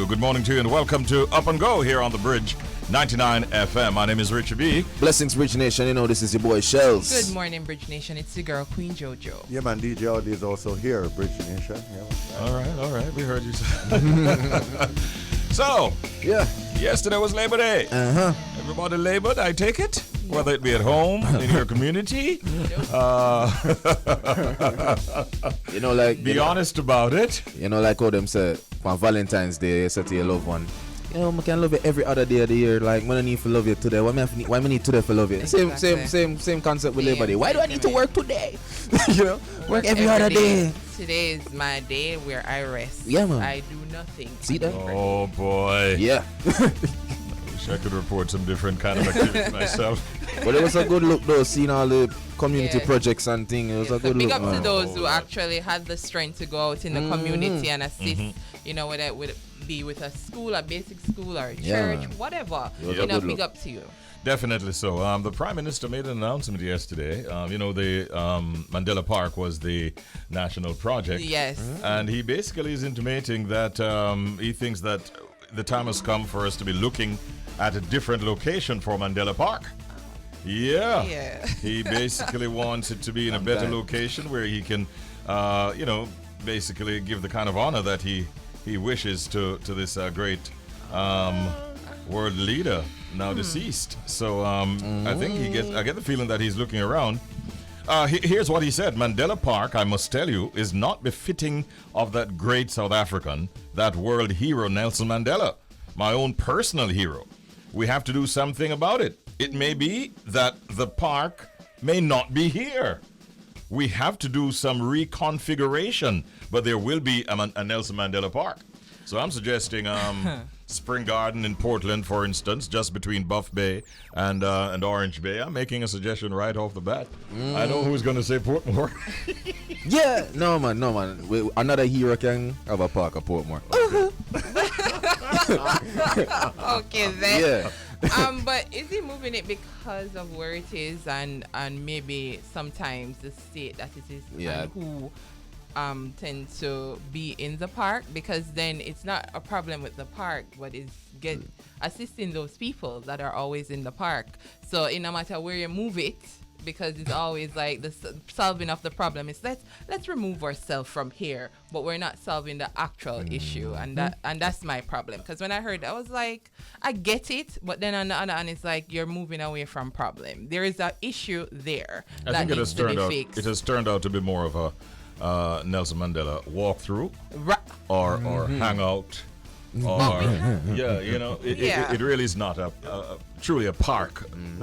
you. Good morning to you and welcome to Up and Go here on the Bridge 99 FM. My name is Richie B. Blessings, Bridge Nation. You know, this is your boy Shells. Good morning, Bridge Nation. It's the girl, Queen JoJo. Yeah, man, DJ Audi is also here, Bridge Nation. Yeah. All right. We heard you. So, Yeah. yesterday was Labor Day. Everybody labored, I take it? Whether it be at home, in your community. You know, like... Be honest about it. You know, like how them say, on Valentine's Day, you say to your loved one, you know, I can love you every other day of the year. Like, when I need to love you today, why me need today for love you? Exactly. Same concept with Labor Day. Why do I need to work today? You know, work every other day. Today is my day where I rest. Yeah, man. I do nothing. See that? Oh, boy. Yeah. I could report some different kind of activity myself. But it was a good look, though, seeing all the community Yeah. projects and things. It was a good Big look, up man. to those who actually had the strength to go out in the community and assist, you know, whether it would be with a school, a basic school, or a Yeah, church, man. whatever. It was You a know, good big look. up to you. Definitely so. The Prime Minister made an announcement yesterday. You know, the Mandela Park was the national project. Yes. And he basically is intimating that he thinks that the time has come for us to be looking at a different location for Mandela Park. Yeah. He basically wants it to be in a better location where he can, you know, basically give the kind of honor that he wishes to this great world leader, now deceased. So I think I get the feeling that he's looking around. Here's what he said. Mandela Park, I must tell you, is not befitting of that great South African, that world hero Nelson Mandela, my own personal hero. We have to do something about it. It may be that the park may not be here. We have to do some reconfiguration, but there will be a Nelson Mandela Park. So I'm suggesting Spring Garden in Portland, for instance, just between Buff Bay and Orange Bay. I'm making a suggestion right off the bat. I know who's going to say Portmore. Yeah. No, man. Another hero can have a park at Portmore. Okay, then. Yeah. But is he moving it because of where it is and maybe sometimes the state that it is Yeah. and who tend to be in the park? Because then it's not a problem with the park, but it's assisting those people that are always in the park. So no matter where you move it, because it's always like the solving of the problem is let's remove ourselves from here, but we're not solving the actual issue, and that's my problem. Because when I heard that, I was like, I get it, but then on the other hand, it's like you're moving away from problem. There is an issue there I that think it needs has to be turned out. fixed. It has turned out to be more of a Nelson Mandela walkthrough or hangout. Or you know, it really is not truly a park in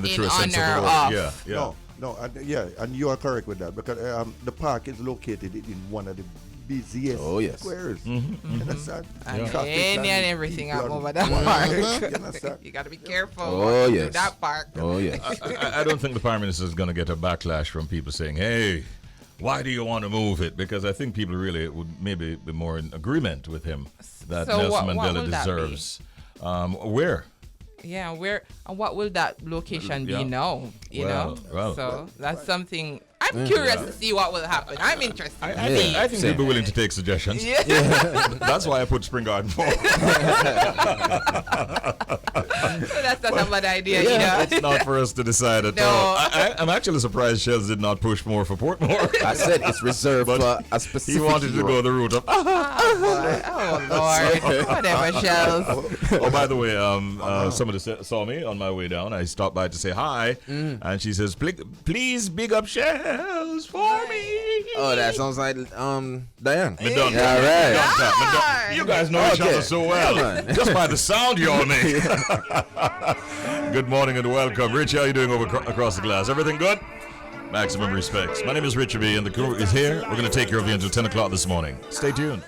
the true sense of the honor word. of- Yeah. No, and you are correct with that because the park is located in one of the busiest squares. You understand? And Traffic any and everything people up are- over that You park. understand? You got to be careful. Oh, through yes. that park. Oh, yes. I don't think the Prime Minister is going to get a backlash from people saying, "Hey, why do you want to move it?" Because I think people really would maybe be more in agreement with him that So Nelson what Mandela will that be? deserves. Where? Yeah, where and what will that location be now? You know, so that's something I'm curious to see what will happen. I'm interested. I think they'll be willing to take suggestions. Yeah. That's why I put Spring Garden for. That's not a bad idea, you know. It's not for us to decide at No. all. I'm actually surprised Shells did not push more for Portmore. I said it's reserved But for a specific He wanted to hero. go the route of. Oh Lord, whatever, Shells. Oh, by the way, somebody saw me on my way down. I stopped by to say hi, and she says, "Please big up Shells for me." Oh, that sounds like Diane. Madonna. Yeah, right. Madonna. You guys know each Okay. other so well, Yeah, just by the sound you all make. Good morning and welcome, Richie. How you doing across the glass? Everything good? Maximum respects. My name is Richie B, and the crew is here. We're going to take care of you until 10 o'clock this morning. Stay tuned.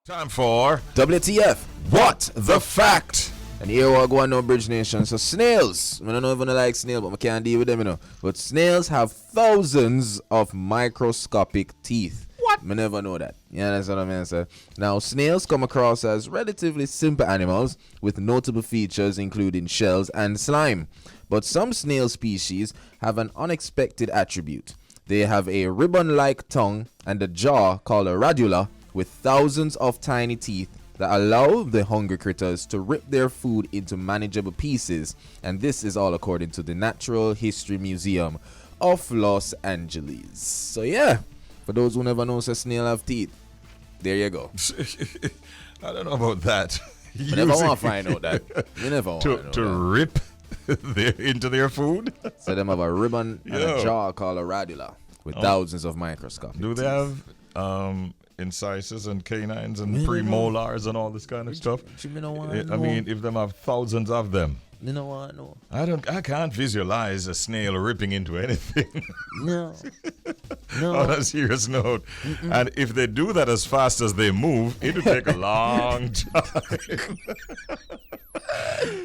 Time for WTF. What the fact? And here we go on now, Bridge Nation. So snails, I don't know if I like snails, but I can't deal with them, you know. But snails have thousands of microscopic teeth. What? I never know that. Yeah, that's what I mean. So now, snails come across as relatively simple animals with notable features including shells and slime. But some snail species have an unexpected attribute. They have a ribbon-like tongue and a jaw called a radula with thousands of tiny teeth that allow the hungry critters to rip their food into manageable pieces. And this is all according to the Natural History Museum of Los Angeles. So yeah, for those who never know, a snail have teeth. There you go. I don't know about that. You never want to find out that. You never want to know to rip into their food. So them have a ribbon and a jaw called a radula with thousands of microscopic Do they teeth. have incisors and canines and premolars and all this kind of stuff? I mean, if them have thousands of them. You know what? No. I can't visualize a snail ripping into anything. No. On a serious note. And if they do that as fast as they move, it'll take a long time.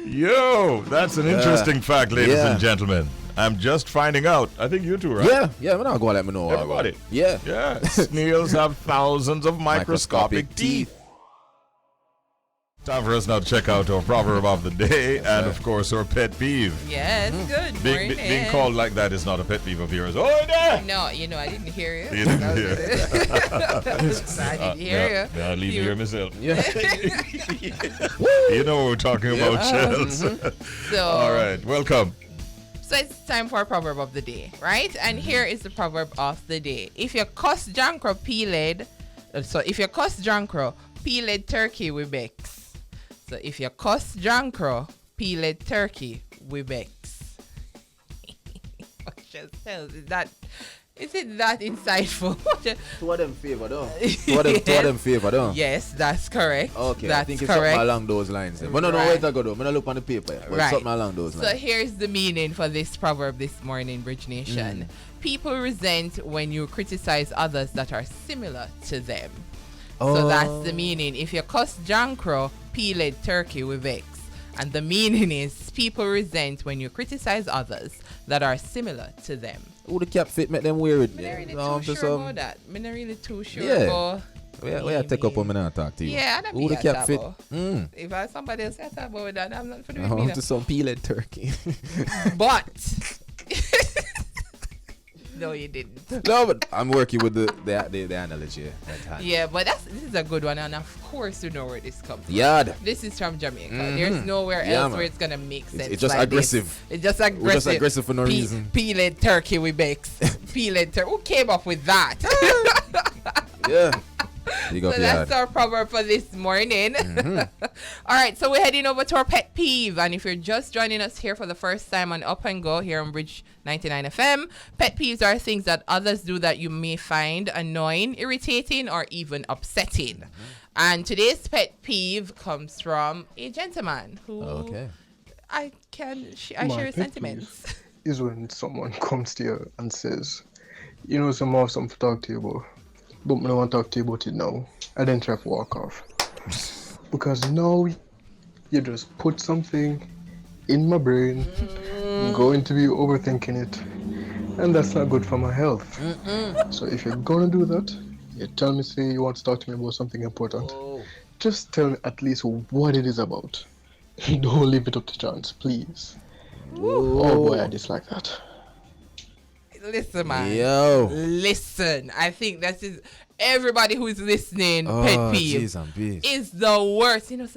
Yo, that's an interesting fact, ladies and gentlemen. I'm just finding out. I think you too, right? Yeah, we're not going to let me know. Everybody. Yeah. Snails have thousands of microscopic teeth. Time for us now to check out our proverb of the day and, of course, our pet peeve. Yes, good morning. Being called like that is not a pet peeve of yours. Oh, there! No, I didn't hear you. You didn't hear. I didn't hear you. I'll leave you here myself. Yeah. You know what we're talking about, Shells. So, all right, welcome. So it's time for a proverb of the day, right? And here is the proverb of the day. If you cuss jankro peeled turkey with Bex. So if you cuss jankro peeled turkey with Bex. Is it that insightful? Two of them favor, though. Two of them favor, though. Yes, that's correct. Okay, that's I think it's correct. something along those lines. But no, wait a go, though. I'm going to look on the paper. But it's something along those lines. So here's the meaning for this proverb this morning, Bridge Nation. People resent when you criticize others that are similar to them. So that's the meaning. If you cuss jankro, peeled turkey with Vex. And the meaning is people resent when you criticize others that are similar to them. Who the cap fit make them wear it? I'm not really too sure about that. I'm not really too sure. Yeah. Where I take up when I talk to you? Yeah, I don't Who the cap fit? If I somebody else can talk about that, I'm not familiar I with want that. to some peeled turkey. But no, you didn't. No, but I'm working with the analogy at hand. Yeah, but this is a good one, and of course you know where this comes from. Yeah. This is from Jamaica. There's nowhere else where it's gonna make sense. It's just like aggressive. This. It's just aggressive. We're just aggressive for no reason. Peeled turkey with bakes. Peeled turkey. Who came up with that? Yeah. So that's our proverb for this morning. All right, so we're heading over to our pet peeve. And if you're just joining us here for the first time on Up and Go here on Bridge 99 FM, pet peeves are things that others do that you may find annoying, irritating, or even upsetting. And today's pet peeve comes from a gentleman who I share his sentiments. Is when someone comes to you and says, you know, some more something to talk to you about. But I don't want to talk to you about it now. I then try to walk off. Because now you just put something in my brain, I'm going to be overthinking it. And that's not good for my health. So if you're going to do that, you tell me, say you want to talk to me about something important. Just tell me at least what it is about. Don't leave it up to chance, please. Oh boy, I dislike that. Listen, man. Yo. Listen. I think that is everybody who is listening. Pet peeve is the worst. You know,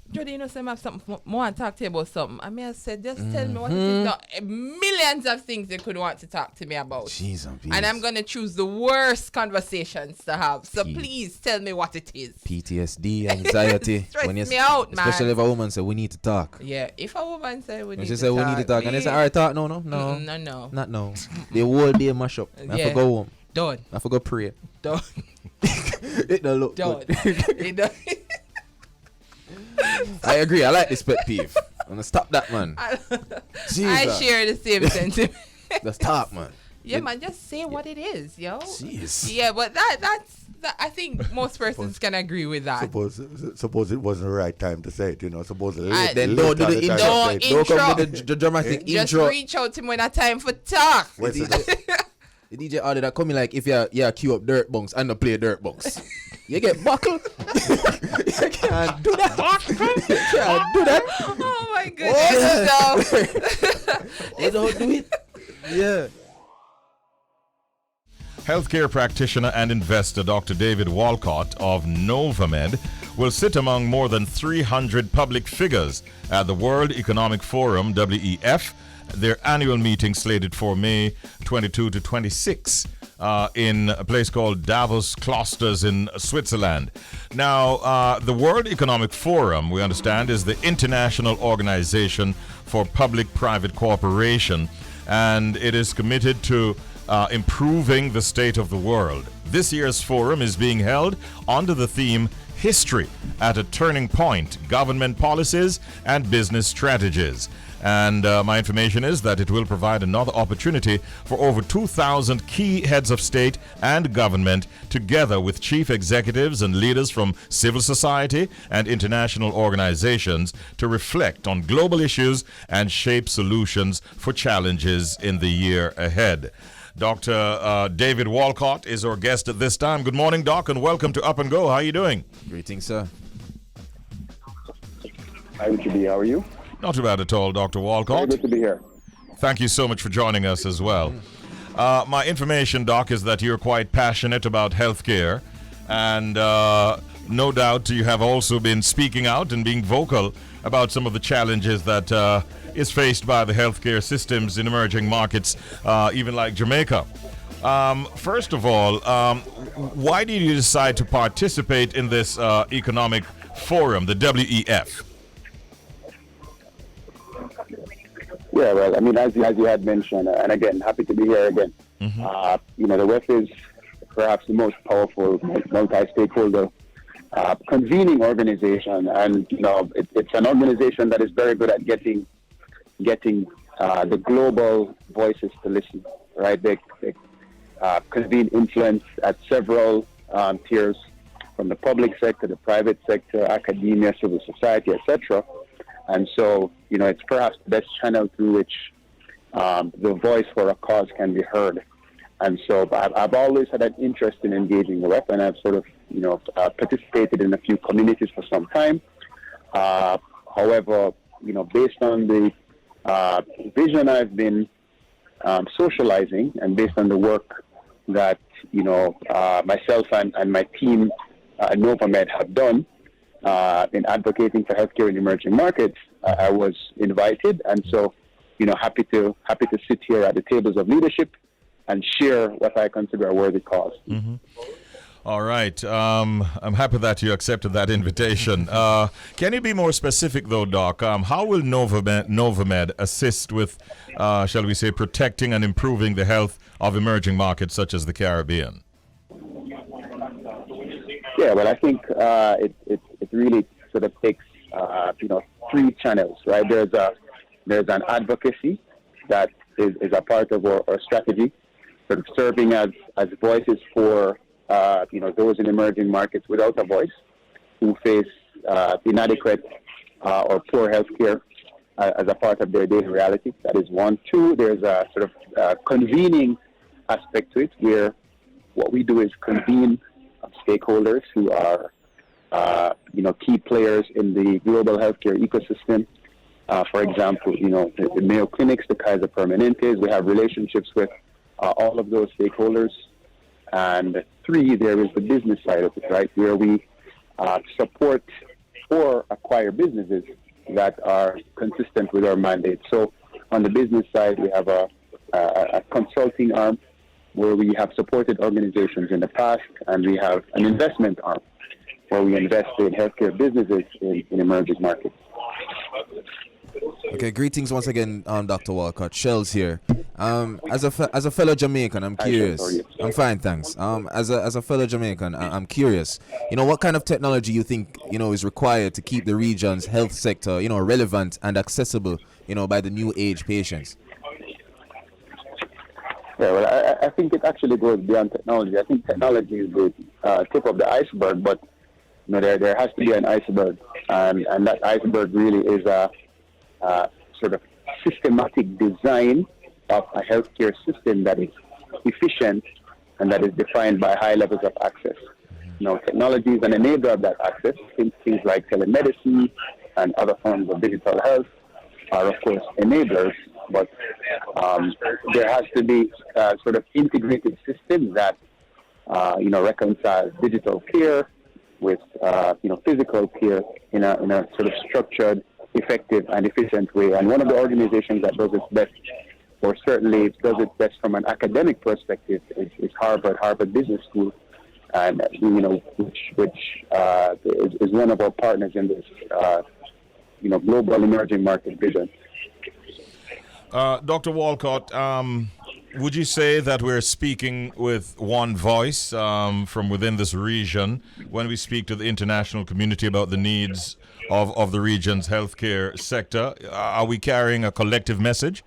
Jody, you know, some have something more want to talk to you about something. I mean, I said, just tell me what it is. Now, millions of things you could want to talk to me about. And I'm going to choose the worst conversations to have. So please tell me what it is. PTSD, anxiety. Stress me out, man. Especially if a woman say, we need to talk. Yeah, if a woman say we need to talk. She say, we need to talk. And they say, all right, talk. No. No. Not no. The whole day mash up. I have to go home. Done. I have to go pray. Done. It don't look Done. good. I agree. I like this pet peeve. I'm gonna stop that, man. I share the same sentiment. Let's talk, man. Yeah, man. Just say what it is, yo. Jeez. Yeah, but that's I think most persons can agree with that. Suppose it wasn't the right time to say it, you know. Suppose then don't do the intro. Don't come with the dramatic intro. Just reach out to me when it's time for talk. The DJ ordered that coming like if you queue up dirt bunks and not play dirt bunks. You get buckled. You can't do that. You can't do that. Oh my goodness. You don't do it. Yeah. Healthcare practitioner and investor Dr. David Walcott of Novamed will sit among more than 300 public figures at the World Economic Forum, WEF, their annual meeting slated for May 22 to 26 in a place called Davos Clusters in Switzerland. Now, the World Economic Forum, we understand, is the international organization for public-private cooperation, and it is committed to improving the state of the world. This year's forum is being held under the theme History at a Turning Point, Government Policies and Business Strategies. And my information is that it will provide another opportunity for over 2,000 key heads of state and government, together with chief executives and leaders from civil society and international organizations, to reflect on global issues and shape solutions for challenges in the year ahead. Dr. David Walcott is our guest at this time. Good morning, Doc, and welcome to Up and Go. How are you doing? Greetings, sir. Hi, Richie. How are you? Not too bad at all, Dr. Walcott. Very good to be here. Thank you so much for joining us as well. My information, Doc, is that you're quite passionate about healthcare, and no doubt you have also been speaking out and being vocal about some of the challenges that is faced by the healthcare systems in emerging markets, even like Jamaica. First of all, why did you decide to participate in this economic forum, the WEF? Yeah, well, I mean, as you had mentioned, and again, happy to be here again. Mm-hmm. The WEF is perhaps the most powerful multi-stakeholder convening organization, and it's an organization that is very good at getting the global voices to listen. Right? They convene influence at several tiers, from the public sector, the private sector, academia, civil society, etc. And so, it's perhaps the best channel through which the voice for a cause can be heard. And so I've always had an interest in engaging the WEF, and I've sort of, participated in a few communities for some time. However, based on the vision I've been socializing, and based on the work that, myself and my team at Novamed have done, in advocating for healthcare in emerging markets, I was invited, and so happy to sit here at the tables of leadership and share what I consider a worthy cause. Mm-hmm. All right. I'm happy that you accepted that invitation. Can you be more specific, though, Doc? How will Novamed assist with, shall we say, protecting and improving the health of emerging markets such as the Caribbean? Yeah, well, I think it really sort of takes three channels, right? There's an advocacy that is a part of our strategy, sort of serving as voices for those in emerging markets without a voice, who face inadequate or poor healthcare as a part of their daily reality. That is one. Two, there's a sort of convening aspect to it, where what we do is convene stakeholders who are, key players in the global healthcare ecosystem. For example, the Mayo Clinics, the Kaiser Permanentes. We have relationships with all of those stakeholders. And three, there is the business side of it, right, where we support or acquire businesses that are consistent with our mandate. So on the business side, we have a consulting arm where we have supported organizations in the past, and we have an investment arm where we invest in healthcare businesses in emerging markets. Okay, greetings once again, Dr. Walcott. Shells here. As a fellow Jamaican, I'm curious. I'm fine, thanks. As a fellow Jamaican, I'm curious. What kind of technology you think is required to keep the region's health sector, relevant and accessible, by the new age patients? Yeah, well, I think it actually goes beyond technology. I think technology is the tip of the iceberg, but there has to be an iceberg, and that iceberg really is a sort of systematic design of a healthcare system that is efficient and that is defined by high levels of access. Technology is an enabler of that access. Things like telemedicine and other forms of digital health are, of course, enablers, but there has to be sort of integrated systems that reconcile digital care with physical care in a sort of structured, effective, and efficient way. And one of the organizations that does it best, or certainly does it best from an academic perspective, is Harvard Business School, and which is one of our partners in this global emerging market vision. Dr. Walcott, would you say that we're speaking with one voice from within this region when we speak to the international community about the needs of the region's healthcare sector? Are we carrying a collective message?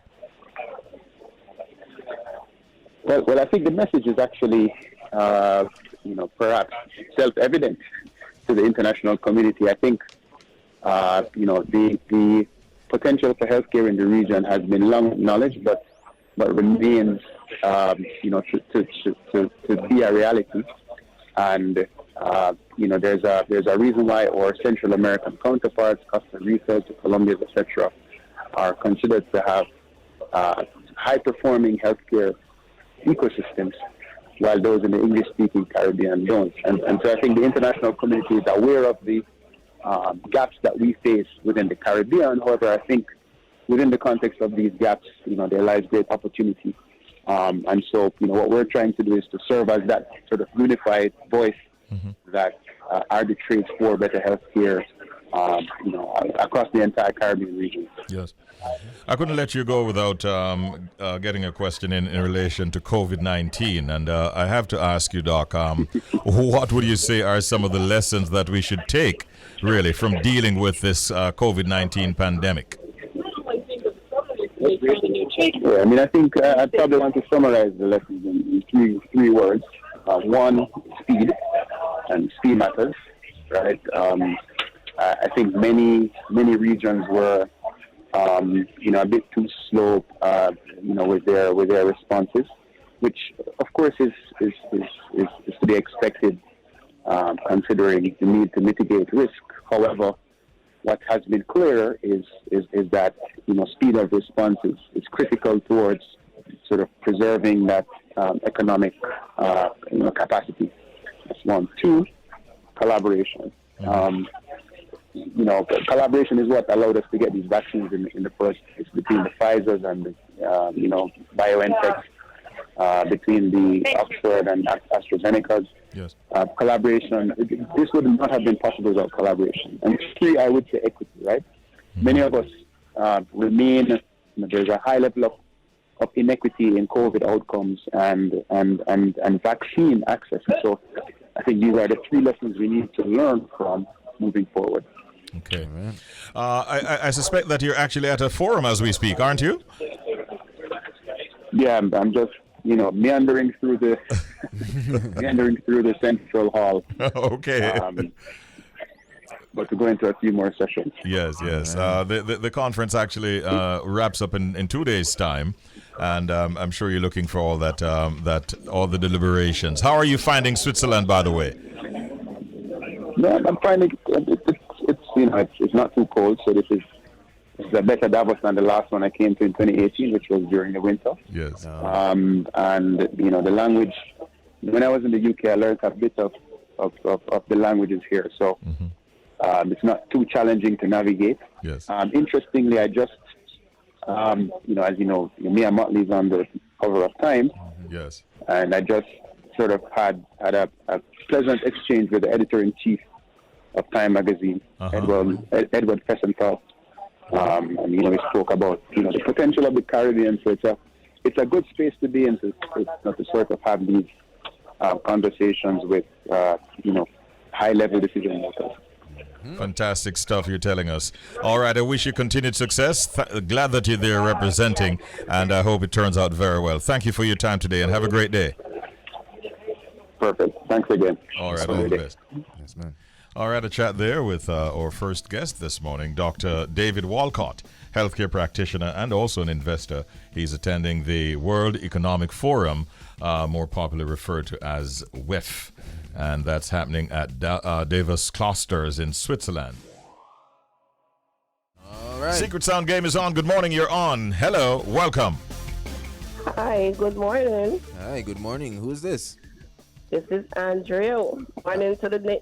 Well, I think the message is actually, perhaps self-evident to the international community. I think, the potential for healthcare in the region has been long acknowledged, but remains, to be a reality. And there's a reason why our Central American counterparts, Costa Rica, Colombia, etc., are considered to have high-performing healthcare ecosystems, while those in the English-speaking Caribbean don't. And so I think the international community is aware of the gaps that we face within the Caribbean. However, I think within the context of these gaps, there lies great opportunity. And so, what we're trying to do is to serve as that sort of unified voice that arbitrates for better healthcare, across the entire Caribbean region. Yes. I couldn't let you go without getting a question in relation to COVID-19. And I have to ask you, Doc, what would you say are some of the lessons that we should take, really, from dealing with this COVID-19 pandemic? Yeah, I think I probably want to summarize the lessons in three words. One, speed, and speed matters, right? I think many regions were, a bit too slow, with their responses, which of course is to be expected, considering the need to mitigate risk. However, what has been clear is that speed of response is critical towards sort of preserving that economic capacity. That's one. Two, collaboration. Collaboration is what allowed us to get these vaccines in the first place, between the Pfizer's and the BioNTech, between the Oxford and AstraZeneca's. Yes. Collaboration, this would not have been possible without collaboration. And three, I would say equity, right? Many of us remain, there's a high level of inequity in COVID outcomes and vaccine access. So I think these are the three lessons we need to learn from moving forward. Okay. I suspect that you're actually at a forum as we speak, aren't you? Yeah, I'm just meandering through the central hall. Okay. But to go into a few more sessions. Yes. The conference actually wraps up in 2 days' time, and I'm sure you're looking for all that all the deliberations. How are you finding Switzerland, by the way? No, I'm finding it's not too cold, so this is a better Davos than the last one I came to in 2018, which was during the winter. Yes. And the language. When I was in the UK, I learned a bit of the languages here, so it's not too challenging to navigate. Yes. Interestingly, I just, as you know, Mia Motley's on the cover of Time. Yes. And I just sort of had a pleasant exchange with the editor-in-chief of Time magazine, Edward Fessenthal. And we spoke about the potential of the Caribbean. So it's a good space to be in to sort of have these conversations with high-level decision makers. Fantastic stuff you're telling us. All right, I wish you continued success. Glad that you're there representing, and I hope it turns out very well. Thank you for your time today, and have a great day. Perfect. Thanks again. All right, all the best. Yes, man. All right, a chat there with our first guest this morning, Dr. David Walcott, healthcare practitioner and also an investor. He's attending the World Economic Forum, more popularly referred to as WEF, and that's happening at Davos Clusters in Switzerland. All right. right. Secret Sound game is on. Good morning. You're on. Hello. Welcome. Hi, good morning. Hi, good morning. Who's this? This is Andrea. Morning to the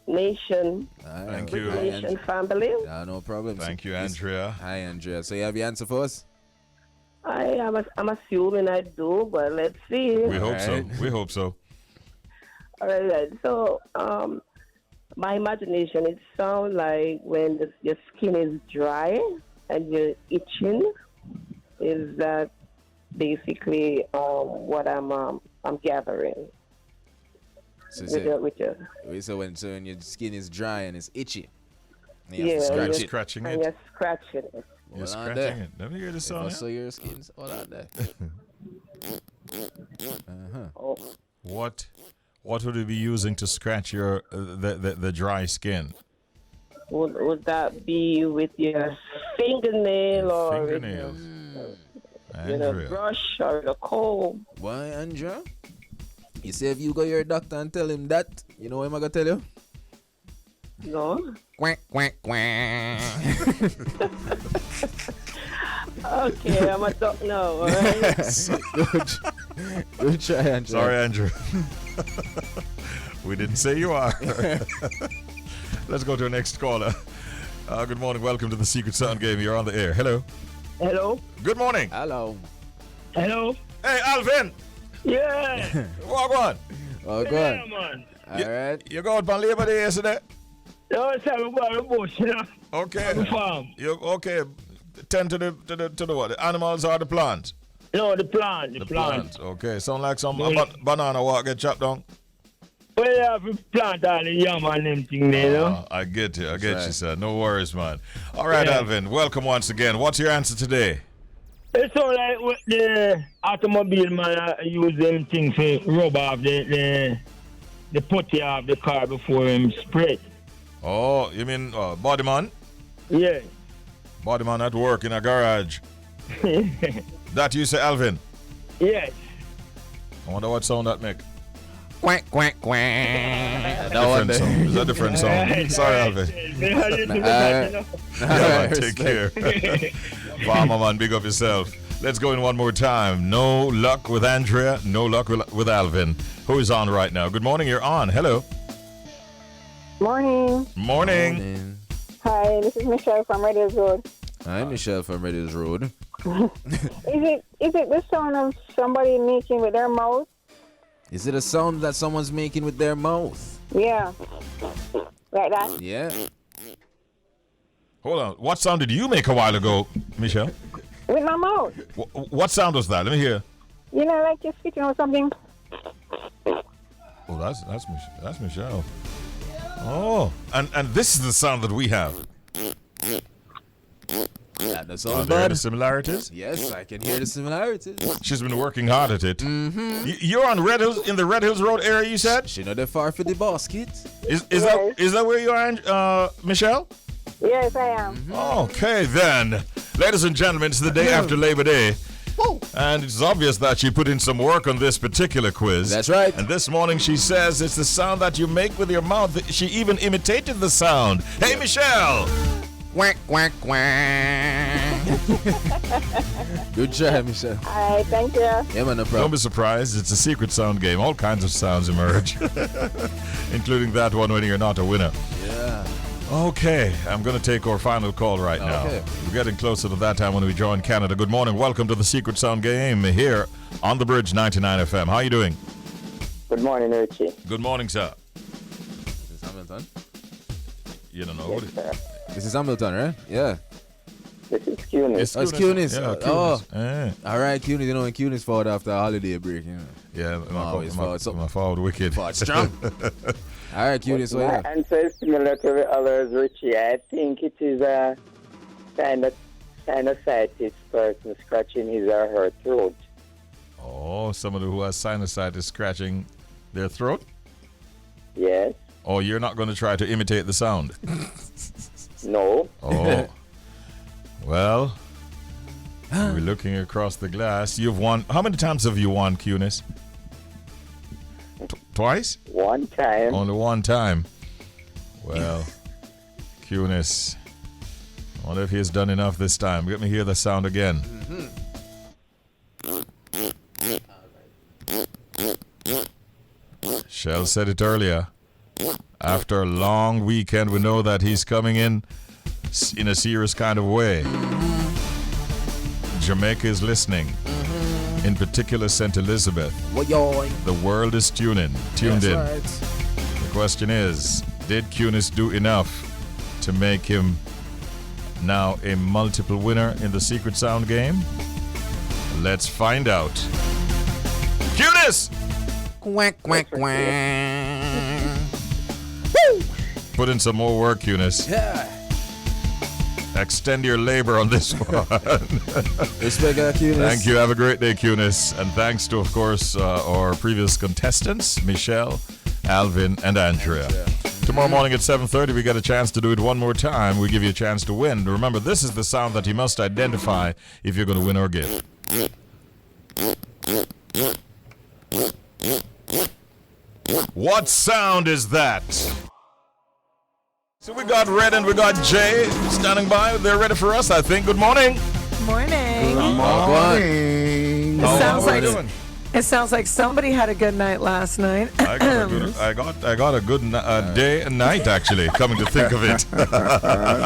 nation. Thank you. Nation family. No problem. Thank you, Andrea. Hi, Andrea. So you have your answer for us? I'm assuming I do, but let's see. We hope so. We hope so. All right. So, my imagination, it sounds like when your skin is dry and you're itching. Is that basically what I'm gathering? So, when your skin is dry and it's itchy, you have to scratching it. And you're scratching it. You're scratching it. Let me hear the song. So your skin's all out there. Oh. What would you be using to scratch your the dry skin? Would that be with your fingernail or fingernails? With a brush or a comb? Why, Andrea? You say if you go to your doctor and tell him that, you know what am I gonna tell you? No. Quack, quack, quack. Okay, I'm a doctor now, all right? Good try, Andrew. Sorry, Andrew. We didn't say you are. Let's go to our next caller. Good morning. Welcome to the Secret Sound game. You're on the air. Hello. Hello. Good morning. Hello. Hello. Hey, Alvin. Yeah. Walk on. Oh, go on. Man. All right. You go out on Labor Day yesterday? No, sir, we're going to bush, you know. Okay. On the farm. You okay? Tend to the what? The animals or the plants? No, the plant. The plant. Okay. Sound like some banana walk get chopped down. Well, you have to plant all the yam and them thing there, you know. I get you. I get you, sir. No worries, man. All right, Alvin. Welcome once again. What's your answer today? It's all like with the automobile man use them things to rub off the putty off the car before him spray. Oh, you mean body man? Yeah. Body man at work in a garage. That you say, Alvin? Yes. I wonder what sound that make. Quack, quack, quack. Different song. Is that a different song? Sorry, Alvin. Yeah, man, take care. Farmer man, big up yourself. Let's go in one more time. No luck with Andrea. No luck with Alvin. Who is on right now? Good morning. You're on. Hello. Morning. Morning. Hi, this is Michelle from Red Hills Road. Hi, Michelle from Red Hills Road. Is it the sound of somebody making with their mouth? Is it a sound that someone's making with their mouth? Yeah. Like that? Yeah. Hold on. What sound did you make a while ago, Michelle? With my mouth. What sound was that? Let me hear. You know, like you're spitting or something. Oh, that's Michelle. Oh, and this is the sound that we have. That's Are all there bad. the similarities? Yes, I can hear the similarities. She's been working hard at it. Mm-hmm. You're on Red Hills, in the Red Hills Road area, you said? She not that far for the basket. Is that where you are, Michelle? Yes, I am. Okay, then. Ladies and gentlemen, it's the day after Labor Day. And it's obvious that she put in some work on this particular quiz. That's right. And this morning she says it's the sound that you make with your mouth. She even imitated the sound. Hey, Michelle! Quack, quack, quack. Good try, Michelle. All right, thank you. Yeah, man, no problem. Don't be surprised. It's a secret sound game. All kinds of sounds emerge, including that one when you're not a winner. Yeah. Okay, I'm going to take our final call right now. Okay. We're getting closer to that time when we join Canada. Good morning. Welcome to the Secret Sound Game here on the Bridge 99 FM. How are you doing? Good morning, Richie. Good morning, sir. This is Hamilton. You don't know. This is Hamilton, right? Yeah. This is Cunis. It's Cunis. Yeah, Oh. Cunis. All right, Cunis. You know when Cunis fought after a holiday break, you know. Yeah, my fought wicked. Fought strong. All right, Cunis. So My yeah. answer is similar to the others, Richie. I think it is a sinusitis person scratching his or her throat. Oh, somebody who has sinusitis scratching their throat? Yes. Oh, you're not going to try to imitate the sound? No. Oh. Well, we're looking across the glass. You've won. How many times have you won, Cunis? Twice? One time. Only one time. Well, Cunis. I wonder if he has done enough this time. Let me hear the sound again. Shell said it earlier. After a long weekend, we know that he's coming in a serious kind of way. Jamaica is listening. In particular, St. Elizabeth. The world is tuned in. Right. The question is, did Cunis do enough to make him now a multiple winner in the Secret Sound game? Let's find out. Cunis! Quack, quack, quack. Put in some more work, Cunis. Yeah. Extend your labor on this one. Respect, Cunis. Thank you. Have a great day, Cunis. And thanks to, of course, our previous contestants, Michelle, Alvin, and Andrea. Tomorrow morning at 7:30, we get a chance to do it one more time. We give you a chance to win. Remember, this is the sound that you must identify if you're going to win or gift. What sound is that? So we got Red and we got Jay standing by. They're ready for us, I think. Good morning. Morning. Good morning. It sounds like somebody had a good night last night. I got a good day and night, actually, coming to think of it.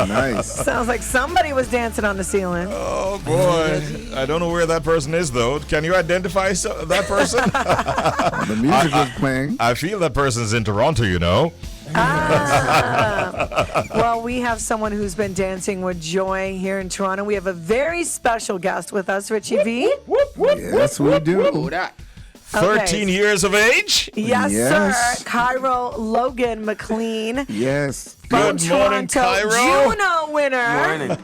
Nice. Sounds like somebody was dancing on the ceiling. Oh, boy. I don't know where that person is, though. Can you identify that person? The music was playing. I feel that person's in Toronto, you know. Well, we have someone who's been dancing with joy here in Toronto. We have a very special guest with us, Richie V. Yes, we do. 13 years of age? Yes, Yes. sir. Cairo Logan McLean. Yes. From Good morning, Toronto. Cairo. Juno winner. Morning.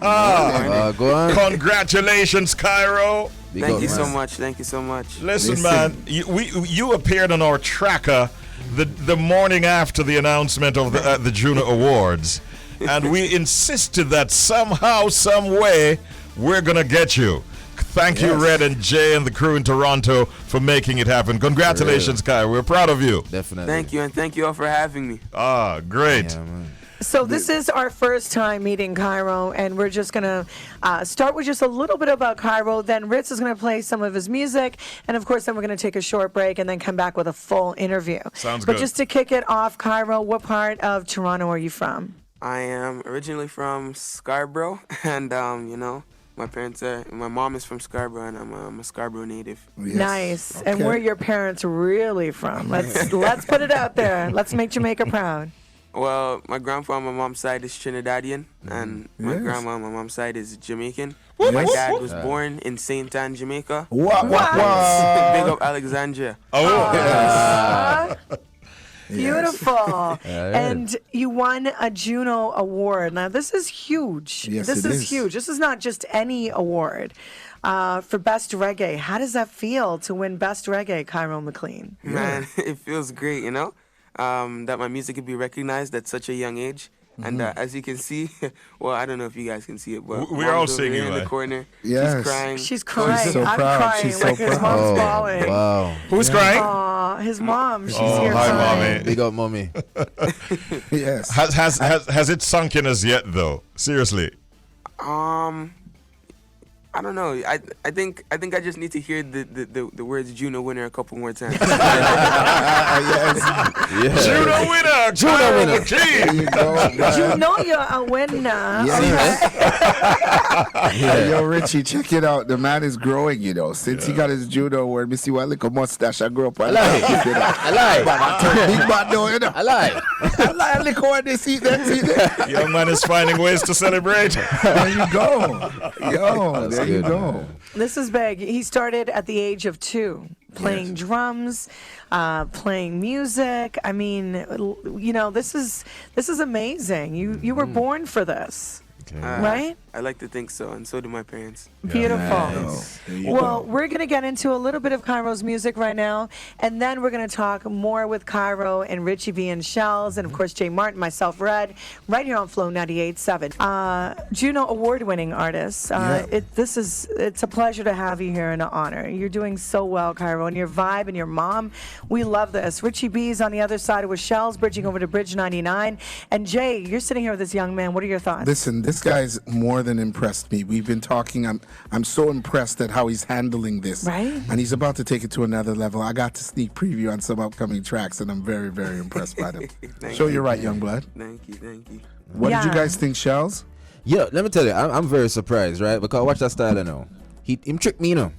Go on. Congratulations, Cairo. Thank you so much. Thank you so much. Listen, man, you appeared on our tracker the morning after the announcement of the Juno Awards, and we insisted that somehow, some way, we're gonna get you. Thank you, Red and Jay and the crew in Toronto, for making it happen. Congratulations, Kai. We're proud of you. Definitely. Thank you, and thank you all for having me. Great. Yeah, man. So this is our first time meeting Cairo, and we're just going to start with just a little bit about Cairo. Then Ritz is going to play some of his music, and of course then we're going to take a short break and then come back with a full interview. Sounds But good. just to kick it off, Cairo, what part of Toronto are you from? I am originally from Scarborough, and my mom is from Scarborough, and I'm a Scarborough native. Yes. Nice. Okay. And where are your parents really from? Let's put it out there. Let's make Jamaica proud. Well, my grandpa on my mom's side is Trinidadian, and my Yes. grandma on my mom's side is Jamaican. Yes. My dad was born in St. Anne, Jamaica. What? Big up Alexandria. Beautiful. And you won a Juno Award. Now, this is huge. Yes, this it is is. huge. This is not just any award. For Best Reggae. How does that feel to win Best Reggae, Kairo Mclean? Man, it feels great, that my music could be recognized at such a young age. And as you can see, well, I don't know if you guys can see it, but We're all Mom's over seeing here you, in the right? corner. Yes. She's crying. She's crying. so I'm proud. crying. She's so like his proud. mom's bawling. Wow. Who's crying? Aw, his mom. She's Oh, here hi, crying. mommy. Big up, mommy. Yes. Has it sunk in us yet, though? Seriously. I don't know. I think I just need to hear the words Juno winner a couple more times. Yes. Juno winner! Juno winner! There you go, man. You know you're a winner. Yes. Hey, yo, Richie, check it out. The man is growing, Since he got his Juno award, me see what little mustache I grew up on. I lie. Big bad though, I lie. I lie. Look how they see that. Young man is finding ways to celebrate. There you go. Yo, there you good, go. man. This is big. He started at the age of 2, playing drums, playing music. I mean, this is amazing. You were born for this, right? I like to think so, and so do my parents. Beautiful. There you Well, go. we're going to get into a little bit of Cairo's music right now, and then we're going to talk more with Cairo and Richie V and Shells, and of course Jay Martin, myself, Red, right here on Flow 98.7. Juno award-winning artist. It's a pleasure to have you here and an honor. You're doing so well, Cairo, and your vibe and your mom. We love this. Richie B's on the other side with Shells, bridging over to Bridge 99, and Jay, you're sitting here with this young man. What are your thoughts? Listen, this guy's more than impressed me. We've been talking. I'm so impressed at how he's handling this. Right. And he's about to take it to another level. I got to sneak preview on some upcoming tracks, and I'm very, very impressed by them. So you're right, young blood. Thank you. What did you guys think, Shells? Yeah, let me tell you, I'm very surprised, right? Because watch that style, you know. Him tricked me, you know.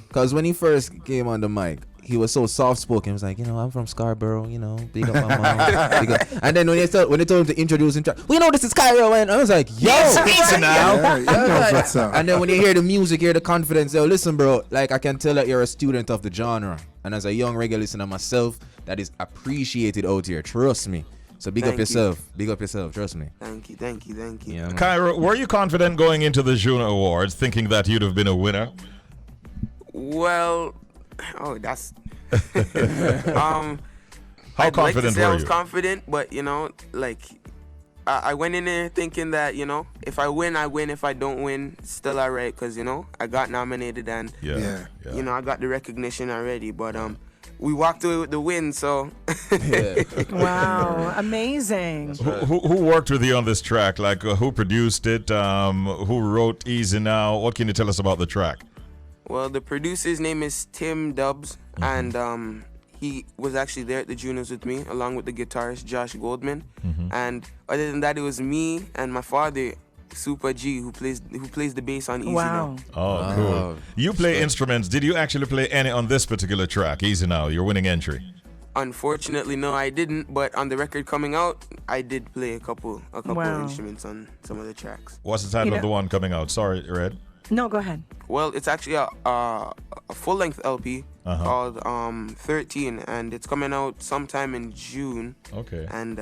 Because when he first came on the mic, he was so soft-spoken. He was like, I'm from Scarborough, big up my mom. Big up. And then when they told him to introduce him, this is Kairo. And I was like, yo, easy now. And then when you hear the music, hear the confidence, listen, bro, like I can tell that you're a student of the genre. And as a young reggae listener myself, that is appreciated out here. Trust me. So big up yourself. Big up yourself. Trust me. Thank you. Yeah, Kairo, were you confident going into the Juno Awards, thinking that you'd have been a winner? Well, that's. How I'd confident like to say were I was you? confident, but I went in there thinking that if I win, I win. If I don't win, still alright, because I got nominated and I got the recognition already. But we walked away with the win, so. Wow, amazing. Who worked with you on this track? Like, who produced it? Who wrote Easy Now? What can you tell us about the track? Well, the producer's name is Tim Dubs, and he was actually there at the Junos with me, along with the guitarist Josh Goldman. And other than that, it was me and my father, Super G, who plays the bass on Easy Now. Oh, cool. You play instruments. Did you actually play any on this particular track, Easy Now, your winning entry? Unfortunately, no, I didn't. But on the record coming out, I did play a couple instruments on some of the tracks. What's the title of the one coming out? Sorry, Red. No, go ahead. Well, it's actually a full-length LP called 13, and it's coming out sometime in June. Okay. And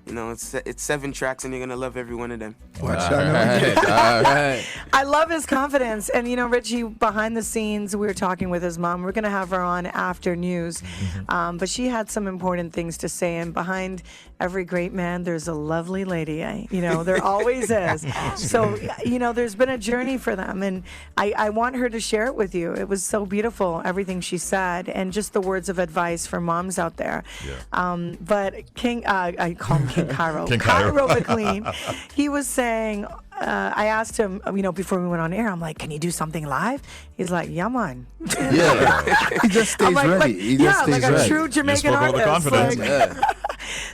it's 7 tracks, and you're gonna love every one of them. All right. I love his confidence. And, Richie, behind the scenes, we were talking with his mom. We're going to have her on after news. But she had some important things to say. And behind every great man, there's a lovely lady. There always is. So, there's been a journey for them. And I want her to share it with you. It was so beautiful, everything she said, and just the words of advice for moms out there. Yeah. But I call him King Kairo. Kairo Mclean, he was saying, I asked him, before we went on air, I'm like, can you do something live? He's like, yeah, man. Yeah. He just stays ready. He just stays like ready. a true Jamaican all the artist. confidence.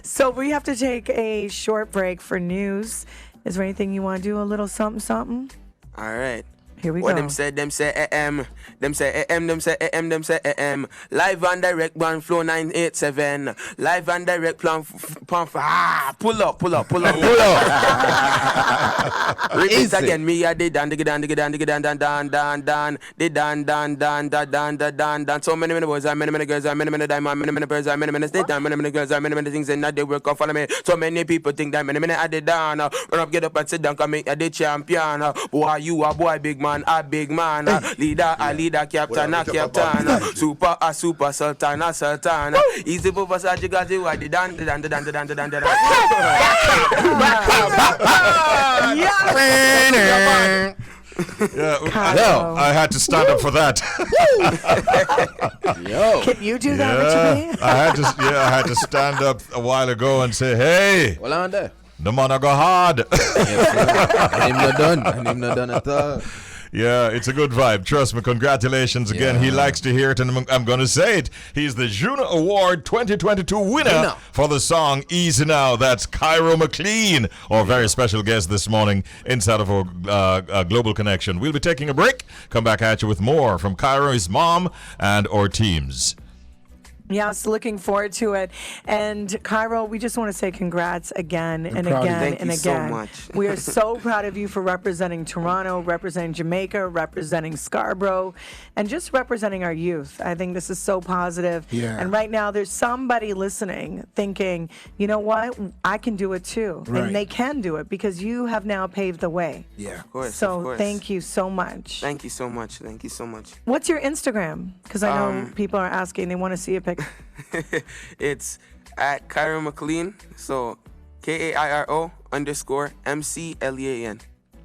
So we have to take a short break for news. Is there anything you want to do? A little something? All right. Here we what go. Them say AM. Them say AM, them say AM, them say AM. Live and direct, One Flow 987. Live and direct, pull up. Repeat again, me a dan. They dan. So many boys, many girls, many diamonds, many birds, many stay down, many girls, many things, and not they work off follow me. So many people think that many I did down. Run up, get up and sit down, come make a the champion. Boy, you a boy, big man, a big man. Leader, a leader, captain, a captain. Super, a super, sultan, a sultan. Easy for us, you got you, I did dan. Yeah, I had to stand up for that. Can you do that, Richie? I had to stand up a while ago and say, hey, Well, on there. the man I go hard. I'm not done at all. Yeah, it's a good vibe. Trust me. Congratulations again. He likes to hear it, and I'm going to say it. He's the Juno Award 2022 winner for the song Easy Now. That's Kairo Mclean, our very special guest this morning inside of our Global Connection. We'll be taking a break. Come back at you with more from Kairo, his mom, and our teams. Yes, looking forward to it. And Kairo, we just want to say congrats again and again and again. So much. We are so proud of you for representing Toronto, representing Jamaica, representing Scarborough, and just representing our youth. I think this is so positive. Yeah. And right now, there's somebody listening thinking, you know what? I can do it too. Right. And they can do it because you have now paved the way. Yeah. Of course. So thank you so much. Thank you so much. What's your Instagram? Because I know people are asking, they want to see a picture. It's at Kairo Mclean, so KAIRO_MCLEAN.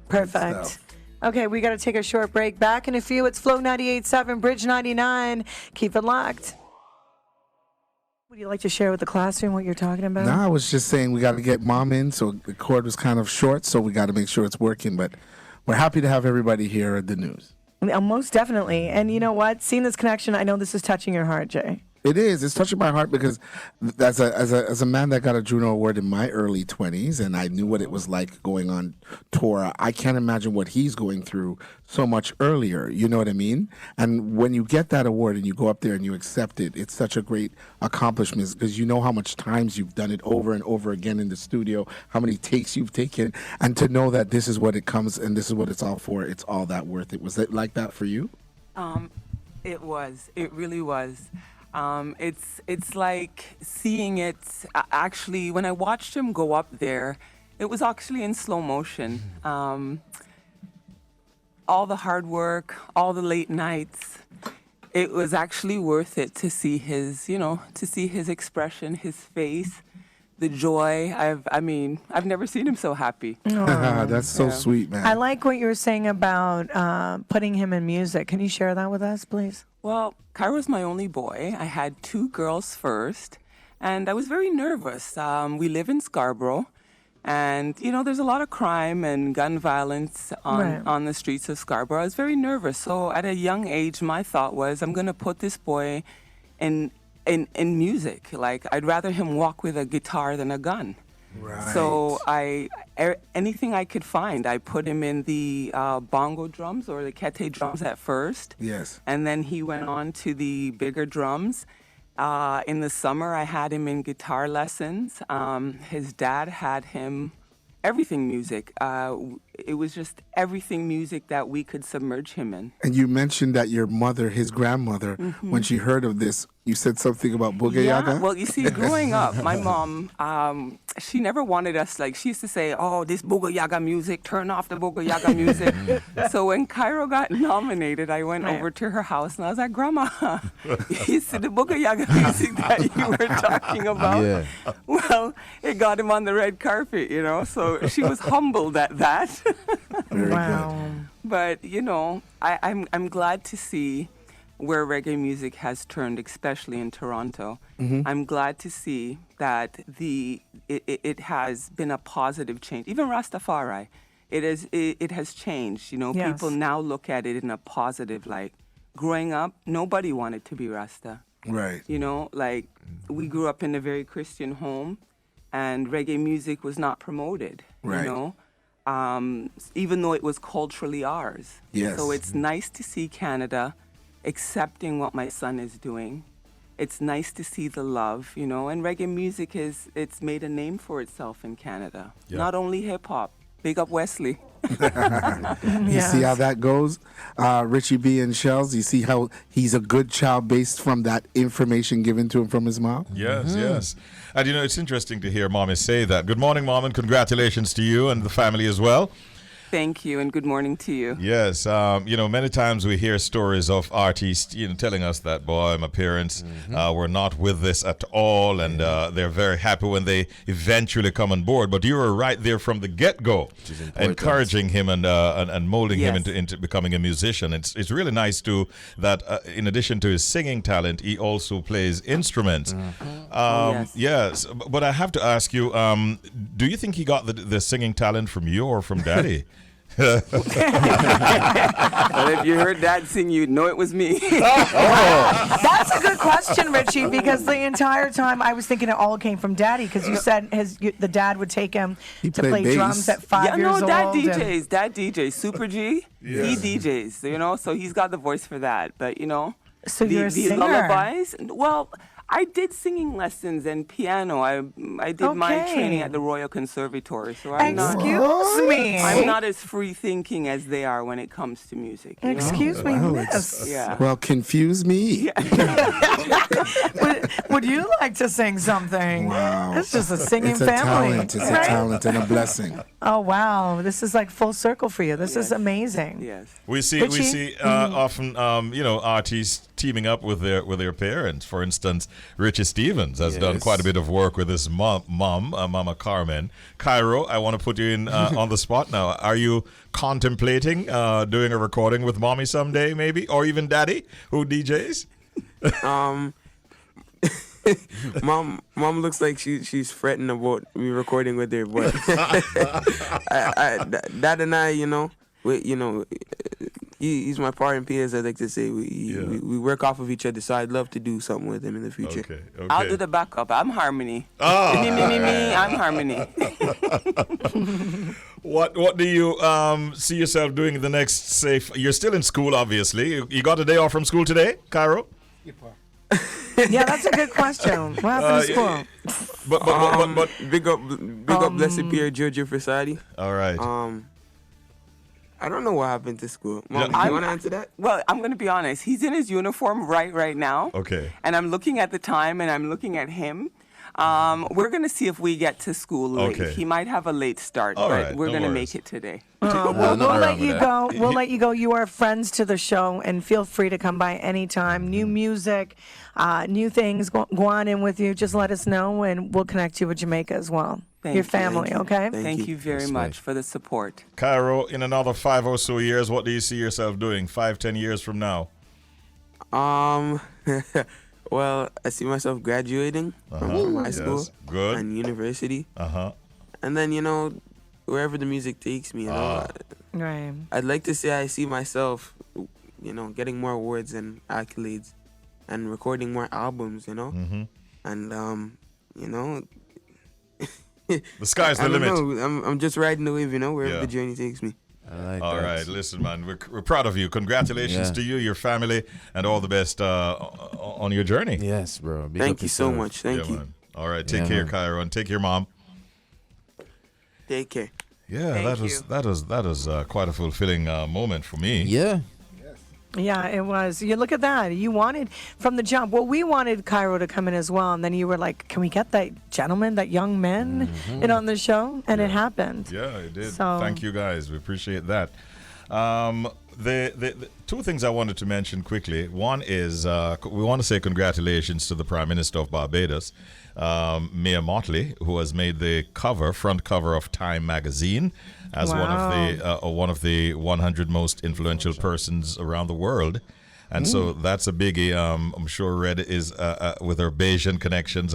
Perfect. Okay, we got to take a short break. Back in a few. It's Flow 98.7, Bridge 99. Keep it locked. Would you like to share with the classroom what you're talking about? No, I was just saying we got to get Mom in, so the cord was kind of short, so we got to make sure it's working. But we're happy to have everybody here at the news. Most definitely. And you know what? Seeing this connection, I know this is touching your heart, Jay. It is. It's touching my heart because as a man that got a Juno Award in my early 20s, and I knew what it was like going on tour, I can't imagine what he's going through so much earlier. You know what I mean? And when you get that award and you go up there and you accept it, it's such a great accomplishment because you know how much times you've done it over and over again in the studio, how many takes you've taken, and to know that this is what it comes and this is what it's all for, it's all that worth it. Was it like that for you? It was. It really was. It's like seeing it actually when I watched him go up there, it was actually in slow motion. All the hard work, all the late nights, it was actually worth it to see his expression, his face, the joy. I've never seen him so happy. That's so sweet, man. I like what you were saying about putting him in music. Can you share that with us, please? Well, Kairo's my only boy. I had 2 girls first, and I was very nervous. We live in Scarborough, and, there's a lot of crime and gun violence on the streets of Scarborough. I was very nervous. So at a young age, my thought was, I'm going to put this boy in music. Like, I'd rather him walk with a guitar than a gun. Right. So anything I could find, I put him in the bongo drums or the kete drums at first. Yes. And then he went on to the bigger drums. In the summer, I had him in guitar lessons. His dad had him everything music. It was just everything music that we could submerge him in. And you mentioned that your mother, his grandmother, when she heard of this, you said something about Booga Yaga? Well, you see, growing up, my mom, she never wanted us, she used to say, oh, this Booga Yaga music, turn off the Booga Yaga music. So when Kairo got nominated, I went over to her house and I was like, Grandma, you see the Booga Yaga music that you were talking about? Yeah. Well, it got him on the red carpet, so she was humbled at that. Wow. But, I'm glad to see where reggae music has turned, especially in Toronto. Mm-hmm. I'm glad to see that it has been a positive change. Even Rastafari, it has changed. Yes. People now look at it in a positive light. Growing up, nobody wanted to be Rasta. Right. We grew up in a very Christian home, and reggae music was not promoted. Right. Even though it was culturally ours. Yes. So it's nice to see Canada accepting what my son is doing. It's nice to see the love, and reggae music it's made a name for itself in Canada. Yeah. Not only hip hop. Big up Wesley. You see how that goes? Richie B and Shells, you see how he's a good child based from that information given to him from his mom? Yes, yes. And it's interesting to hear Mommy say that. Good morning, Mom, and congratulations to you and the family as well. Thank you, and good morning to you. Yes, many times we hear stories of artists, telling us that, boy, my parents were not with this at all, and they're very happy when they eventually come on board. But you were right there from the get-go, encouraging him and molding him into becoming a musician. It's really nice, too, that in addition to his singing talent, he also plays instruments. Yes, but I have to ask you, do you think he got the singing talent from you or from Daddy? Well, if you heard Dad sing, you'd know it was me. That's a good question, Richie, because the entire time I was thinking it all came from Daddy, because you said the dad would take him to play drums at 5 years old. Dad DJs. Super G, he DJs, so he's got the voice for that. But, so you're a singer. Lullabies, well, I did singing lessons and piano. I did my training at the Royal Conservatory. So I'm not as free thinking as they are when it comes to music. Excuse me, miss. Yeah. Well, confuse me. Would you like to sing something? Wow. It's just a singing it's a family. Talent. It's a talent and a blessing. Oh wow, this is like full circle for you. This is amazing. Yes. We see often artists teaming up with their parents. For instance, Richie Stevens has done quite a bit of work with his mom, Mama Carmen. Kairo, I want to put you in on the spot now. Are you contemplating doing a recording with Mommy someday, maybe, or even Daddy, who DJs? Mom looks like she's fretting about me recording with her, but Dad and I, he's my partner, as I like to say. We work off of each other, so I'd love to do something with him in the future. Okay. I'll do the backup. I'm Harmony. Oh. Me, I'm Harmony. What do you see yourself doing in the next, say, you're still in school, obviously. You got a day off from school today, Kairo? Yeah, that's a good question. What happened to school? But big up, Blessed Pierre Georgia Versati. All right. I don't know what happened to school. Mom, you want to answer that? Well, I'm going to be honest. He's in his uniform right now. Okay. And I'm looking at the time, and I'm looking at him. We're going to see if we get to school late. Okay. He might have a late start, All but right, we're no going to worries. make it today. We'll let you go. We'll let you go. You are friends to the show, and feel free to come by anytime. New music, new things go on in with you. Just let us know, and we'll connect you with Jamaica as well. Thank Your you. family, okay? Thank you very much for the support. Kairo, in another 5 or so years, what do you see yourself doing 5-10 years from now? Well, I see myself graduating from high school and university. And then, wherever the music takes me, Right. I'd like to say I see myself, getting more awards and accolades and recording more albums, And, the sky's the limit. I'm just riding the wave, wherever the journey takes me. All right, listen, man, we're proud of you. Congratulations to you, your family, and all the best on your journey. Yes, bro. Thank you so much. Thank you. Man. All right, take care, Kairo, and take care, Mom. Take care. Yeah, that was quite a fulfilling moment for me. Yeah. Yeah, it was. You look at that. You wanted from the jump. Well, we wanted Kairo to come in as well, and then you were like, "Can we get that gentleman, that young man, in on the show?" And it happened. Yeah, it did. So, thank you guys. We appreciate that. The two things I wanted to mention quickly. One is we want to say congratulations to the Prime Minister of Barbados, Mia Motley, who has made the front cover of Time magazine as one of the 100 most influential persons around the world. And so that's a biggie. I'm sure Red is with her Bayesian connections.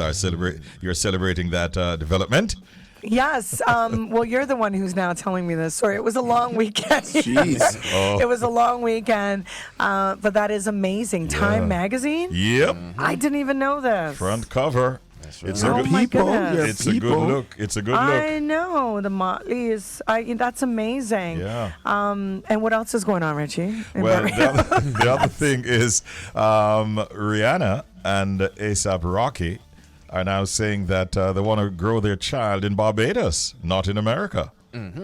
You're celebrating that development. yes. Well, you're the one who's now telling me this story. It was a long weekend. Jeez. It was a long weekend, but that is amazing. Time magazine. Yep. I didn't even know this. Front cover. It's a Oh good my goodness. It's a good look. It's a good look. I know the Motleys. That's amazing. Yeah. And what else is going on, Richie? Well, the other thing is Rihanna and A$AP Rocky are now saying that they want to grow their child in Barbados, not in America.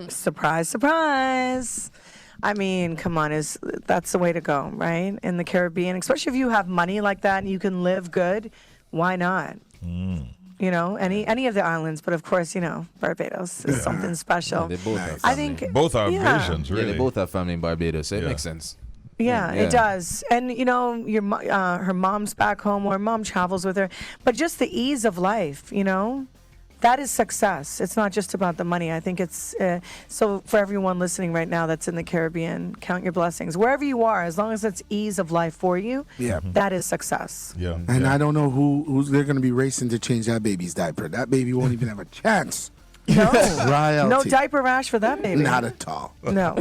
Surprise, surprise. I mean, come on, that's the way to go, right? In the Caribbean, especially if you have money like that and you can live good, why not? Any of the islands, but of course, Barbados is something special. They both have I family. think Both are Asians, really. Yeah, they both have family in Barbados, so it makes sense. Yeah, it does. And, her mom's back home or mom travels with her. But just the ease of life, that is success. It's not just about the money. I think it's, so for everyone listening right now that's in the Caribbean, count your blessings. Wherever you are, as long as it's ease of life for you, that is success. Yeah. And I don't know who's they're going to be racing to change that baby's diaper. That baby won't even have a chance. No, no diaper rash for that baby. Not at all. No.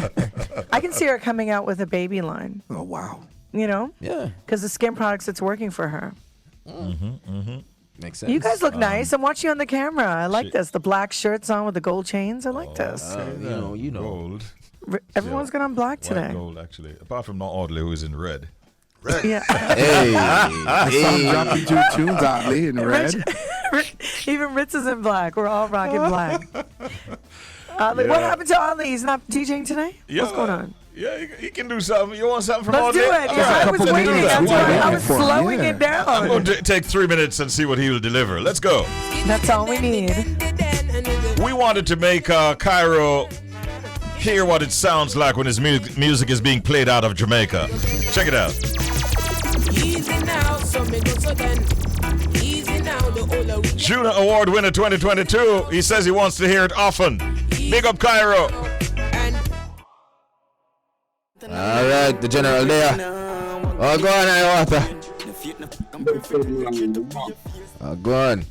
I can see her coming out with a baby line. Oh, wow. Yeah. Because the skin products, it's working for her. Makes sense. You guys look nice. I'm watching you on the camera. I like this. The black shirts on with the gold chains. I like this. You know. Gold. Everyone's got on black today. White gold, actually. Apart from not Audley, who's in red. Yeah. Hey. I saw him dropping 2 tunes, Oddly, in red. Even Ritz is in black. We're all rocking black. What happened to Oddly? He's not DJing today? What's going on? Yeah, he can do something. You want something from Let's Audley? do it. Yeah, I was waiting. I was slowing it down. I'm going to take 3 minutes and see what he will deliver. Let's go. That's all we need. We wanted to make Kairo hear what it sounds like when his music is being played out of Jamaica. Check it out. Juno Award winner 2022. He says he wants to hear it often. Big up Kairo. All right, the general there. Oh, go on, Iwaata. Go on.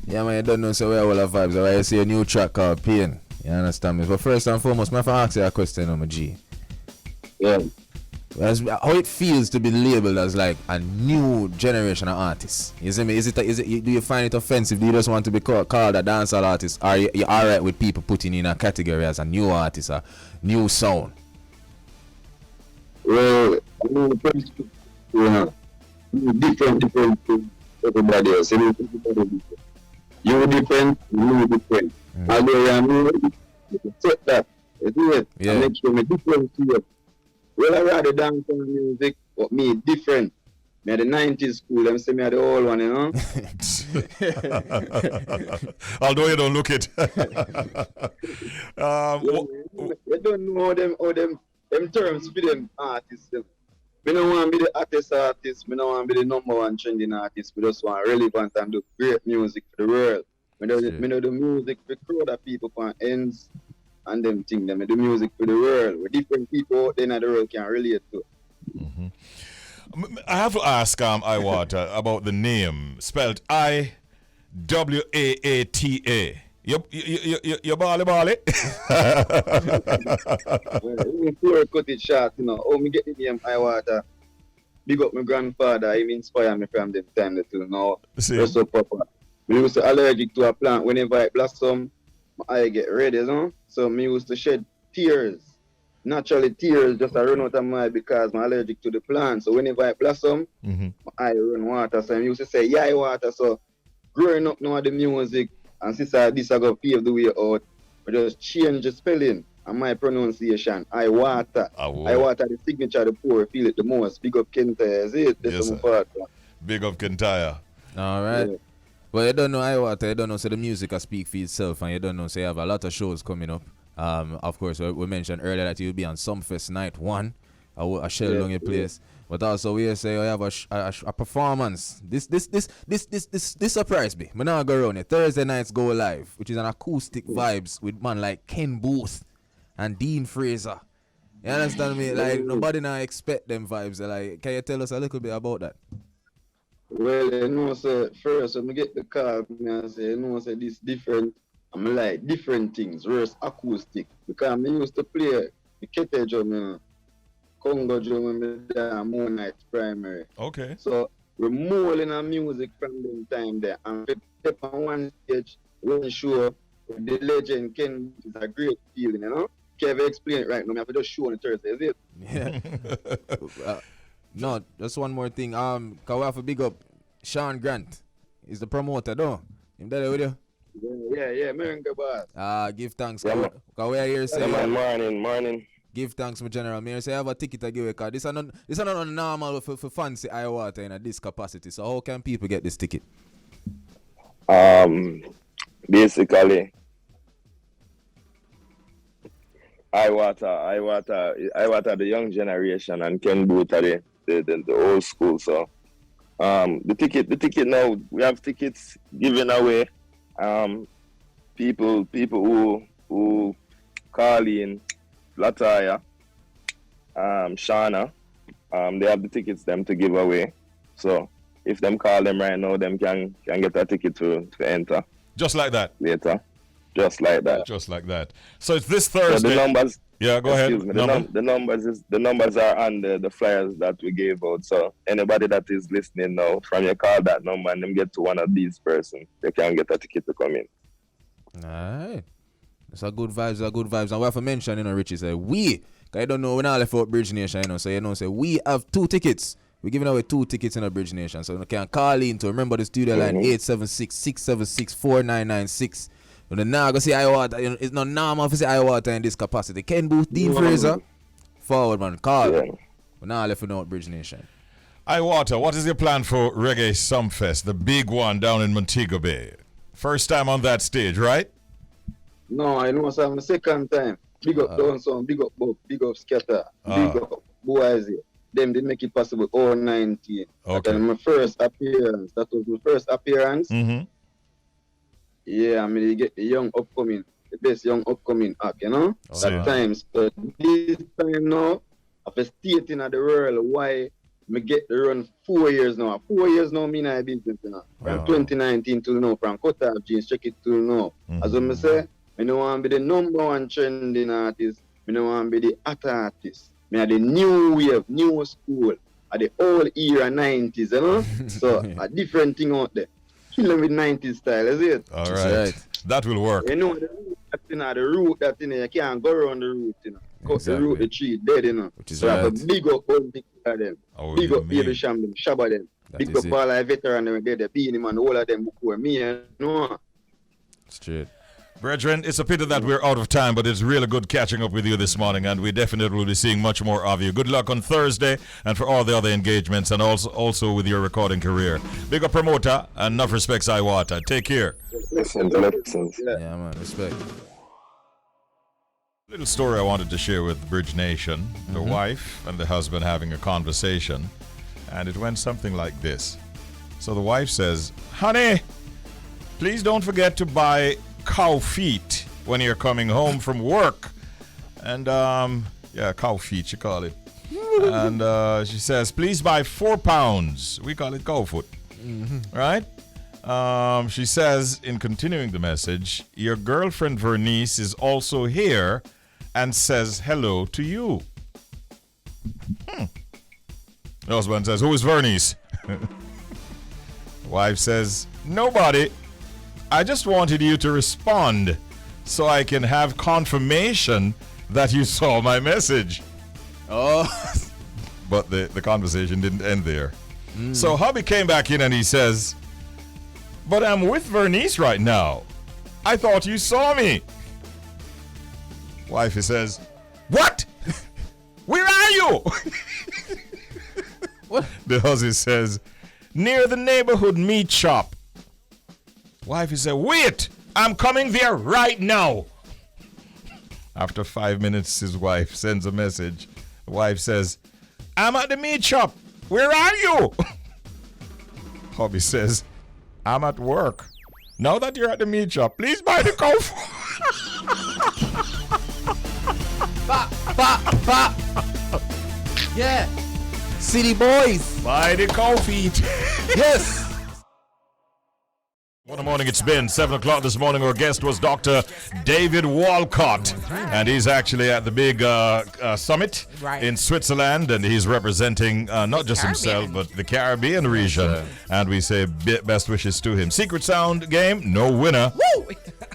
Yeah, man, you don't know, so we have all the vibes. That's why you see a new track called Pain. You understand me? But first and foremost, I have to ask you a question, my G. Yeah. How it feels to be labeled as like a new generation of artists. You see me? Do you find it offensive? Do you just want to be called a dancehall artist? Are you alright with people putting in a category as a new artist, a new sound? Well, different to everybody else. You different, you different. Although I'm new, set that. Do it. Yeah. And make sure me different to you. Well, I rather dance on music, but me different. Me at the 90s school, them say me at the old one, you know? Although you don't look it. You don't know them terms for them artists. Them. Me don't want to be the artist. Me don't want to be the number one trending artist. We just want relevant and do great music for the world. Me know the music for crowd of people on ends. And them think them do music for the world. With different people out there in the world can relate to. Mm-hmm. I have to ask Iwaata about the name spelled Iwaata. You bally. Well, even cut it short, you know. Oh, me get the name Iwaata. Big up my grandfather. He inspired me from them time to know. So proper. We used to allergic to a plant. Whenever it blossom, my eye get red, you know. So me used to shed tears. Naturally tears just run out of my eye because I'm allergic to the plant. So whenever I blossom, my eye run water. So I used to say, yeah, water. So growing up now the music, and since this I go pave the way out, I just change the spelling and my pronunciation. Iwaata. Iwaata, the signature of the poor, feel it the most. Big up Kentire, is it? Yes, big up Kentire. All right. Yeah. Well, you don't know Iwaata, you don't know, so the music will speak for itself, and you don't know, so you have a lot of shows coming up. Of course, we mentioned earlier that you'll be on Sumfest Night 1, a shell down your place. But also, we say you have a performance. This surprised me. But now I go around it. Thursday nights go live, which is an acoustic vibes with man like Ken Booth and Dean Fraser. You understand me? Like, nobody now expect them vibes. Like, can you tell us a little bit about that? Well, you know, so first when I get the call, I say, you know, so this different. I'm like different things, versus acoustic. Because I used to play the Kete drum, Congo drum, and Moon Night primary. Okay. So we're molding our music from them time there. And we step on one stage, one show, the legend Ken is a great feeling, you know? Can you explain it right now? I have to just show on the Thursday, is it? Yeah. No, just one more thing. Can we have a big up Sean Grant? He's the promoter, though. Him there with you? Yeah, man, boss. Give thanks. Can we hear say? Morning. Give thanks, my general. Me say I have a ticket to give away, because this is not normal for fancy Iwaata in this capacity. So how can people get this ticket? Basically, Iwaata, the young generation, and Ken Booth are the old school. So the ticket now, we have tickets given away. People who call in Lataya, Shana, they have the tickets them to give away. So if them call them right now, them can get a ticket to enter. Just like that. Later. Just like that. So it's this Thursday. So the numbers. Yeah, go ahead. Me, the numbers are on the flyers that we gave out. So anybody that is listening now, from your call that number and them get to one of these persons, they can get a ticket to come in. Alright. It's a good vibes. And we have to mention, Richie say we. Cause I don't know, we're not left out Bridge Nation, so say we have 2 tickets. We're giving away 2 tickets in a Bridge Nation. So you can call in to remember the studio line 876-676-4996. Now go see Iwaata. It's not normal to see Iwaata in this capacity. Ken Booth, Dean Fraser, forward man, call. We're now left out Bridge Nation. Iwaata, what is your plan for Reggae Sumfest, the big one down in Montego Bay? First time on that stage, right? No, I know, so I'm the second time. Big up Downsound, big up Bob, big up Scatter, big up Boise. Them did make it possible all 19. Okay. That was my first appearance. Mm-hmm. Yeah, I mean, you get the best young upcoming act, you know? That times. But this time now, I've stating at the world why me get the run 4 years now. 4 years now, me in a business, you know. From 2019 to now, from cut off jeans, check it to now. As I say, I don't want to be the number one trending artist. I don't want to be the hot artist. I are the new wave, new school, at the old era 90s, you know. So a different thing out there. Kill them with 90s style, is it? All right. That will work. You know, the root that you know, you can't go around the root, you know. Cut the root, the tree, dead, you know. Which is so right. I have a big up all big them. Big up Baby Sham them, Shabba them. Big up all our veteran them, they're being him and all of them before me, you know. Straight. Brethren, it's a pity that we're out of time, but it's really good catching up with you this morning, and we definitely will be seeing much more of you. Good luck on Thursday and for all the other engagements, and also with your recording career. Big up promoter, and enough respects, Iwaata. Take care. Listen. Yeah, man, respect. Little story I wanted to share with Bridge Nation. The wife and the husband having a conversation, and it went something like this. So the wife says, "Honey, please don't forget to buy cow feet when you're coming home from work." And cow feet, she call it. And she says, "Please buy 4 pounds." We call it cow foot. Right? She says, in continuing the message, "Your girlfriend Vernice is also here and says hello to you." The husband says, "Who is Vernice?" The wife says, "Nobody. I just wanted you to respond so I can have confirmation that you saw my message." Oh. But the conversation didn't end there. So hubby came back in and he says, "But I'm with Vernice right now. I thought you saw me." Wifey says, "What? Where are you?" What? The husband says, "Near the neighborhood meat shop." Wifey said, "Wait, I'm coming there right now." After 5 minutes, his wife sends a message. The wife says, "I'm at the meat shop. Where are you?" Hubby says, "I'm at work. Now that you're at the meat shop, please buy the cow." Yeah. City boys. Buy the cow feet. Yes. What a morning it's been. 7 o'clock this morning. Our guest was Dr. David Walcott. And he's actually at the big summit in Switzerland. And he's representing not just himself, but the Caribbean region. And we say best wishes to him. Secret Sound game, no winner. Woo!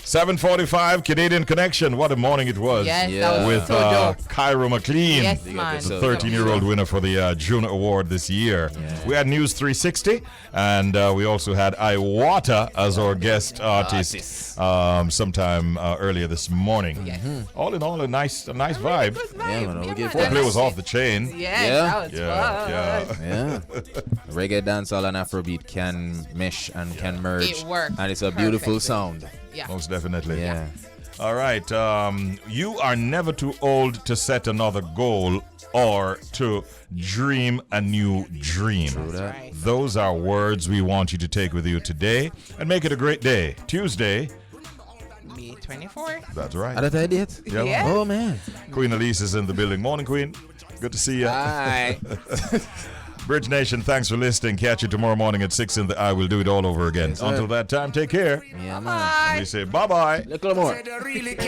7:45 Canadian Connection. What a morning it was. Yes, that was with so dope. Kairo Mclean, Yes, man. the 13-year-old winner for the Juno Award this year. Yeah. We had News 360, and we also had Iwaata as our guest artist sometime earlier this morning. Yes. All in all, a nice vibe. Foreplay was off the chain. That was fun. Yeah. Reggae, dancehall, and Afrobeat can mesh and can merge. It works. And it's a beautiful sound. Yeah. Most definitely. Yeah. All right. You are never too old to set another goal or to dream a new dream. Right. Those are words we want you to take with you today and make it a great day. Tuesday, May 24th. That's right. Are that the date? Yeah. Yeah. Oh, man. Queen Elise is in the building. Morning, Queen. Good to see you. Hi. Bridge Nation, thanks for listening. Catch you tomorrow morning at 6 in the I will do it all over again. Yes, Until that time, take care. Yeah, man. We say bye-bye. Little more.